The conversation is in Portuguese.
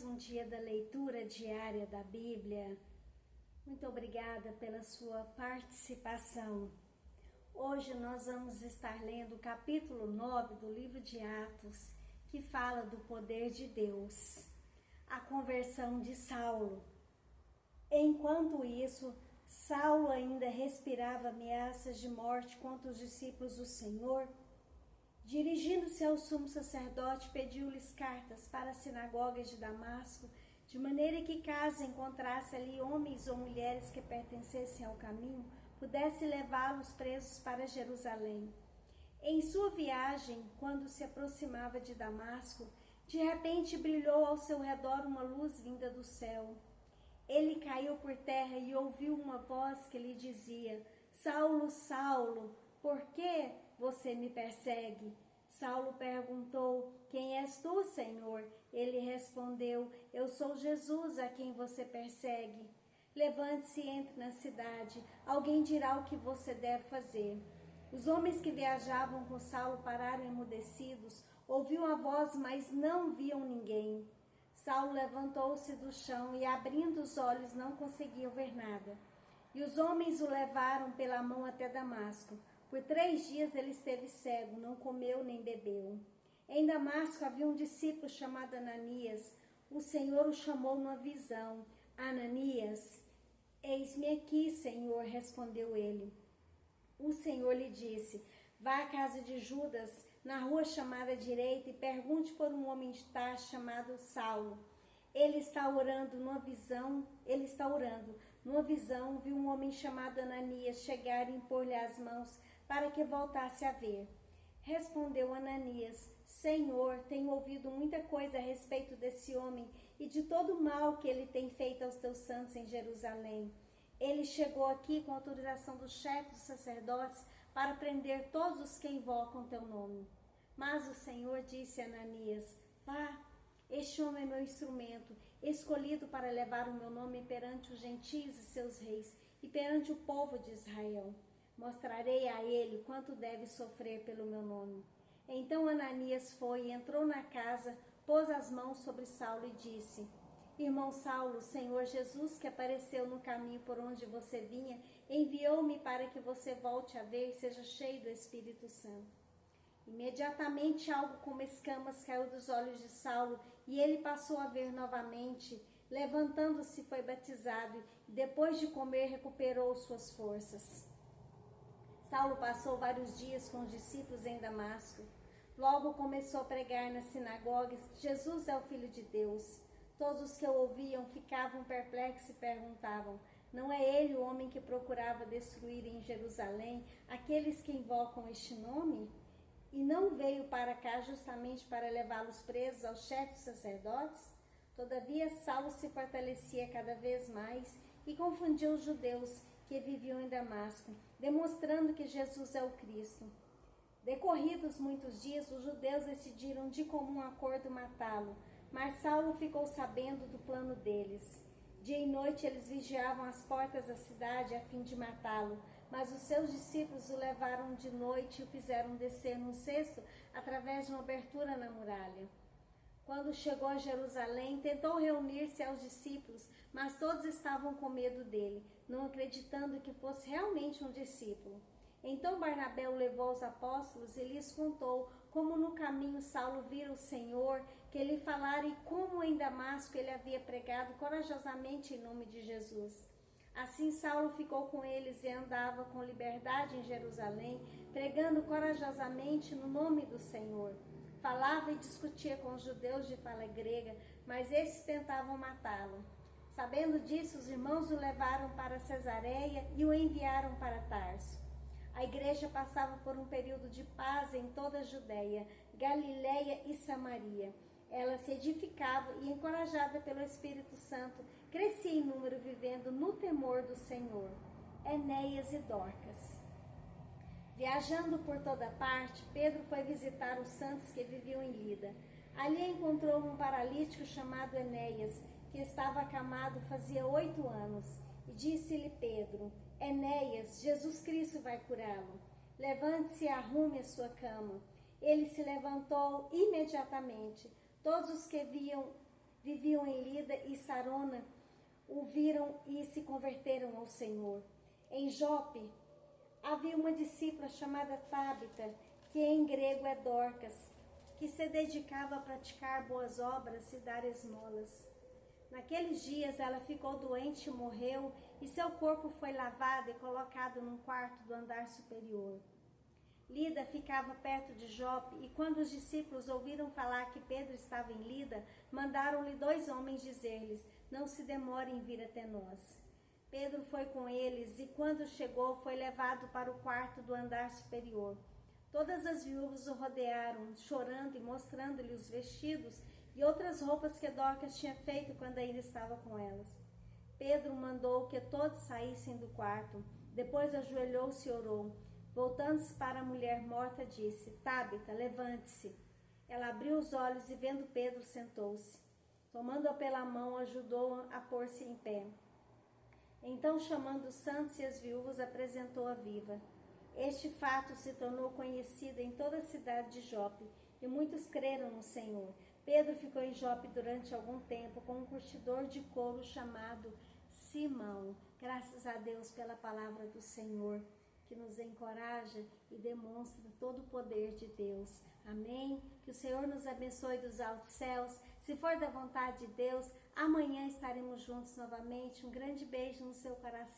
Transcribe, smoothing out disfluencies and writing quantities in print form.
um dia da leitura diária da Bíblia. Muito obrigada pela sua participação. Hoje nós vamos estar lendo o capítulo 9 do livro de Atos, que fala do poder de Deus, a conversão de Saulo. Enquanto isso, Saulo ainda respirava ameaças de morte contra os discípulos do Senhor. Dirigindo-se ao sumo sacerdote, pediu-lhes cartas para as sinagogas de Damasco, de maneira que, caso encontrasse ali homens ou mulheres que pertencessem ao caminho, pudesse levá-los presos para Jerusalém. Em sua viagem, quando se aproximava de Damasco, de repente brilhou ao seu redor uma luz vinda do céu. Ele caiu por terra e ouviu uma voz que lhe dizia: Saulo, Saulo, por que você me persegue? Saulo perguntou: Quem és tu, Senhor? Ele respondeu: Eu sou Jesus, a quem você persegue. Levante-se e entre na cidade. Alguém dirá o que você deve fazer. Os homens que viajavam com Saulo pararam emudecidos, ouviam a voz, mas não viam ninguém. Saulo levantou-se do chão e, abrindo os olhos, não conseguiu ver nada. E os homens o levaram pela mão até Damasco. Por 3 dias ele esteve cego, não comeu nem bebeu. Em Damasco havia um discípulo chamado Ananias. O Senhor o chamou numa visão. Ananias, eis-me aqui, Senhor, respondeu ele. O Senhor lhe disse: Vá à casa de Judas, na rua chamada direita, e pergunte por um homem de Tarso chamado Saulo. Ele está orando. Numa visão, viu um homem chamado Ananias chegar e impor-lhe as mãos para que voltasse a ver. Respondeu Ananias: Senhor, tenho ouvido muita coisa a respeito desse homem e de todo o mal que ele tem feito aos teus santos em Jerusalém. Ele chegou aqui com autorização do chefe dos sacerdotes para prender todos os que invocam teu nome. Mas o Senhor disse a Ananias: Vá, este homem é meu instrumento, escolhido para levar o meu nome perante os gentios e seus reis e perante o povo de Israel. Mostrarei a ele quanto deve sofrer pelo meu nome. Então Ananias foi e entrou na casa, pôs as mãos sobre Saulo e disse: Irmão Saulo, o Senhor Jesus, que apareceu no caminho por onde você vinha, enviou-me para que você volte a ver e seja cheio do Espírito Santo. Imediatamente algo como escamas caiu dos olhos de Saulo e ele passou a ver novamente. Levantando-se, foi batizado e depois de comer recuperou suas forças. Saulo passou vários dias com os discípulos em Damasco. Logo começou a pregar nas sinagogas: Jesus é o Filho de Deus. Todos os que o ouviam ficavam perplexos e perguntavam: Não é ele o homem que procurava destruir em Jerusalém aqueles que invocam este nome? E não veio para cá justamente para levá-los presos aos chefes sacerdotes? Todavia Saulo se fortalecia cada vez mais e confundia os judeus que viviam em Damasco, demonstrando que Jesus é o Cristo. Decorridos muitos dias, os judeus decidiram de comum acordo matá-lo, mas Saulo ficou sabendo do plano deles. Dia e noite eles vigiavam as portas da cidade a fim de matá-lo, mas os seus discípulos o levaram de noite e o fizeram descer num cesto através de uma abertura na muralha. Quando chegou a Jerusalém, tentou reunir-se aos discípulos, mas todos estavam com medo dele, não acreditando que fosse realmente um discípulo. Então Barnabé o levou aos apóstolos e lhes contou como no caminho Saulo vira o Senhor, que ele falara e como em Damasco ele havia pregado corajosamente em nome de Jesus. Assim Saulo ficou com eles e andava com liberdade em Jerusalém, pregando corajosamente no nome do Senhor. Falava e discutia com os judeus de fala grega, mas esses tentavam matá-lo. Sabendo disso, os irmãos o levaram para Cesareia e o enviaram para Tarso. A igreja passava por um período de paz em toda a Judeia, Galiléia e Samaria. Ela se edificava e, encorajada pelo Espírito Santo, crescia em número, vivendo no temor do Senhor. Enéas e Dorcas. Viajando por toda parte, Pedro foi visitar os santos que viviam em Lida. Ali encontrou um paralítico chamado Enéas, que estava acamado fazia 8 anos. E disse-lhe Pedro: Enéas, Jesus Cristo vai curá-lo. Levante-se e arrume a sua cama. Ele se levantou imediatamente. Todos os que viam viviam em Lida e Sarona, o viram e se converteram ao Senhor. Em Jope havia uma discípula chamada Tábita, que em grego é Dorcas, que se dedicava a praticar boas obras e dar esmolas. Naqueles dias ela ficou doente e morreu, e seu corpo foi lavado e colocado num quarto do andar superior. Lida ficava perto de Jope, e quando os discípulos ouviram falar que Pedro estava em Lida, mandaram-lhe 2 homens dizer-lhes: não se demorem em vir até nós. Pedro foi com eles, e quando chegou, foi levado para o quarto do andar superior. Todas as viúvas o rodearam, chorando e mostrando-lhe os vestidos e outras roupas que Dorcas tinha feito quando ainda estava com elas. Pedro mandou que todos saíssem do quarto. Depois ajoelhou-se e orou. Voltando-se para a mulher morta, disse: Tábita, levante-se. Ela abriu os olhos e, vendo Pedro, sentou-se. Tomando-a pela mão, ajudou-a a pôr-se em pé. Então, chamando os santos e as viúvas, apresentou-a viva. Este fato se tornou conhecido em toda a cidade de Jope, e muitos creram no Senhor. Pedro ficou em Jope durante algum tempo com um curtidor de couro chamado Simão. Graças a Deus pela palavra do Senhor, que nos encoraja e demonstra todo o poder de Deus. Amém? Que o Senhor nos abençoe dos altos céus. Se for da vontade de Deus, amanhã estaremos juntos novamente. Um grande beijo no seu coração.